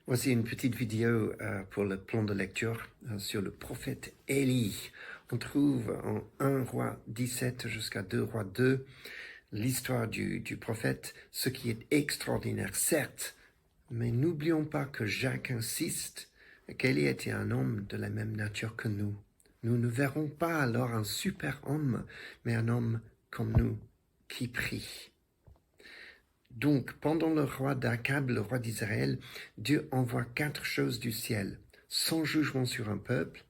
Voici une petite vidéo pour le plan de lecture sur le prophète Élie. On trouve en 1 roi 17 jusqu'à 2 roi 2 l'histoire du prophète, ce qui est extraordinaire, certes, mais n'oublions pas que Jacques insiste qu'Élie était un homme de la même nature que nous. Nous ne verrons pas alors un super homme, mais un homme comme nous, qui prie. Donc, pendant le roi d'Akab, le roi d'Israël, Dieu envoie 4 choses du ciel. Son jugement sur un peuple,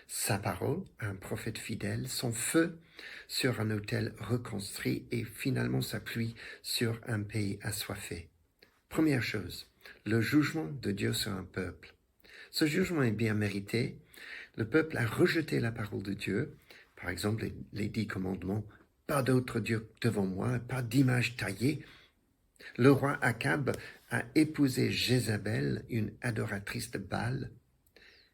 sa parole, un prophète fidèle, son feu sur un autel reconstruit et finalement sa pluie sur un pays assoiffé. Première chose, le jugement de Dieu sur un peuple. Ce jugement est bien mérité. Le peuple a rejeté la parole de Dieu, par exemple les 10 commandements, pas d'autre Dieu devant moi, pas d'image taillée. Le roi Akab a épousé Jézabel, une adoratrice de Baal,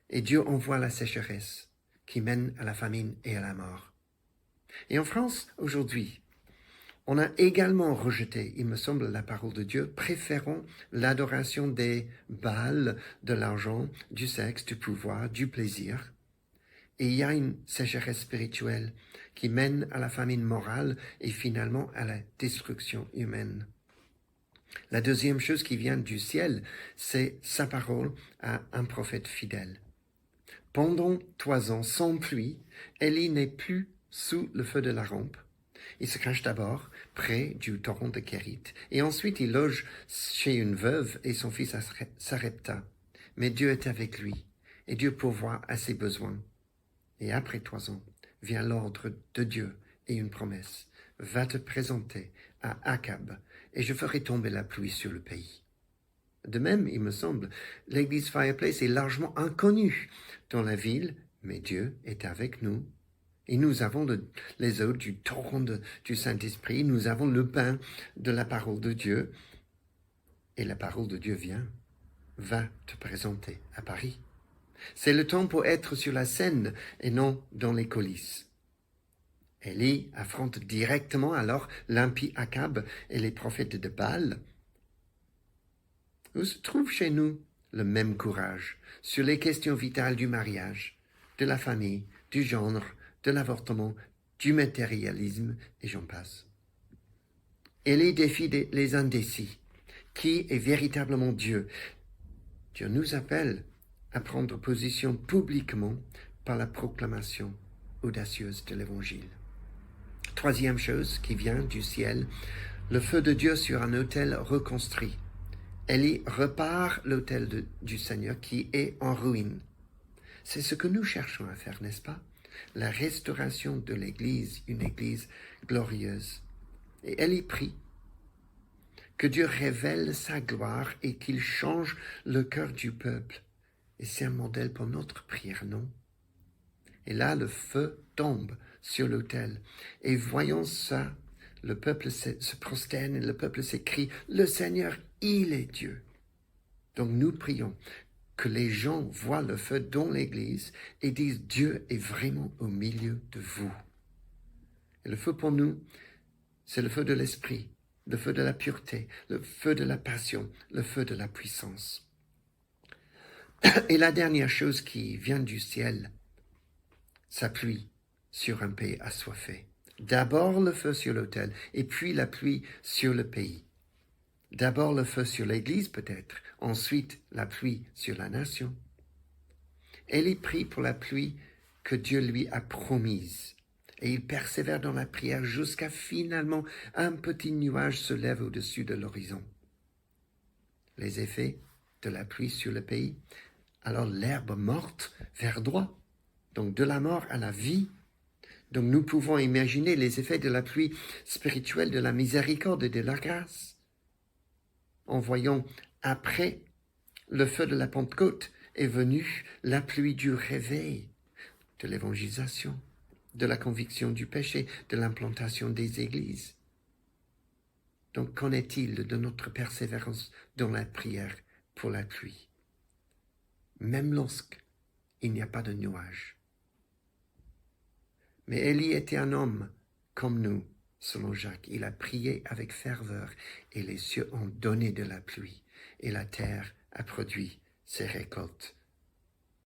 et Dieu envoie la sécheresse qui mène à la famine et à la mort. Et en France, aujourd'hui, on a également rejeté, il me semble, la parole de Dieu, préférant l'adoration des Baals, de l'argent, du sexe, du pouvoir, du plaisir. Et il y a une sécheresse spirituelle qui mène à la famine morale et finalement à la destruction humaine. La deuxième chose qui vient du ciel, c'est sa parole à un prophète fidèle. Pendant 3 ans, sans pluie, Élie n'est plus sous le feu de la rampe. Il se cache d'abord près du torrent de Kérit, et ensuite il loge chez une veuve et son fils Sarepta. Mais Dieu est avec lui, et Dieu pourvoit à ses besoins. Et après 3 ans, vient l'ordre de Dieu et une promesse. Va te présenter à Akab, et je ferai tomber la pluie sur le pays. De même, il me semble, l'église Fireplace est largement inconnue dans la ville, mais Dieu est avec nous. Et nous avons les eaux du torrent du Saint-Esprit, nous avons le pain de la parole de Dieu. Et la parole de Dieu vient, va te présenter à Paris. C'est le temps pour être sur la scène et non dans les coulisses. Élie affronte directement alors l'impie Akab et les prophètes de Baal. Où se trouve chez nous le même courage sur les questions vitales du mariage, de la famille, du genre, de l'avortement, du matérialisme, et j'en passe. Élie défie les indécis. Qui est véritablement Dieu? Dieu nous appelle à prendre position publiquement par la proclamation audacieuse de l'Évangile. Troisième chose qui vient du ciel, le feu de Dieu sur un autel reconstruit. Élie repart l'autel du Seigneur qui est en ruine. C'est ce que nous cherchons à faire, n'est-ce pas? La restauration de l'Église, une Église glorieuse. Et Élie prie que Dieu révèle sa gloire et qu'il change le cœur du peuple. Et c'est un modèle pour notre prière, non? Et là, le feu tombe sur l'autel. Et voyant ça, le peuple se prosterne et le peuple s'écrie, « Le Seigneur, il est Dieu ». Donc nous prions que les gens voient le feu dans l'Église et disent, « Dieu est vraiment au milieu de vous ». Et le feu pour nous, c'est le feu de l'esprit, le feu de la pureté, le feu de la passion, le feu de la puissance. Et la dernière chose qui vient du ciel, sa pluie sur un pays assoiffé. D'abord le feu sur l'autel, et puis la pluie sur le pays. D'abord le feu sur l'Église peut-être, ensuite la pluie sur la nation. Élie prie pour la pluie que Dieu lui a promise. Et il persévère dans la prière jusqu'à finalement un petit nuage se lève au-dessus de l'horizon. Les effets de la pluie sur le pays, alors l'herbe morte verdoie, donc de la mort à la vie. Donc nous pouvons imaginer les effets de la pluie spirituelle, de la miséricorde et de la grâce. En voyant après le feu de la Pentecôte est venu la pluie du réveil, de l'évangélisation, de la conviction du péché, de l'implantation des églises. Donc qu'en est-il de notre persévérance dans la prière pour la pluie? Même lorsqu'il n'y a pas de nuages. Mais Élie était un homme comme nous, selon Jacques. Il a prié avec ferveur et les cieux ont donné de la pluie et la terre a produit ses récoltes.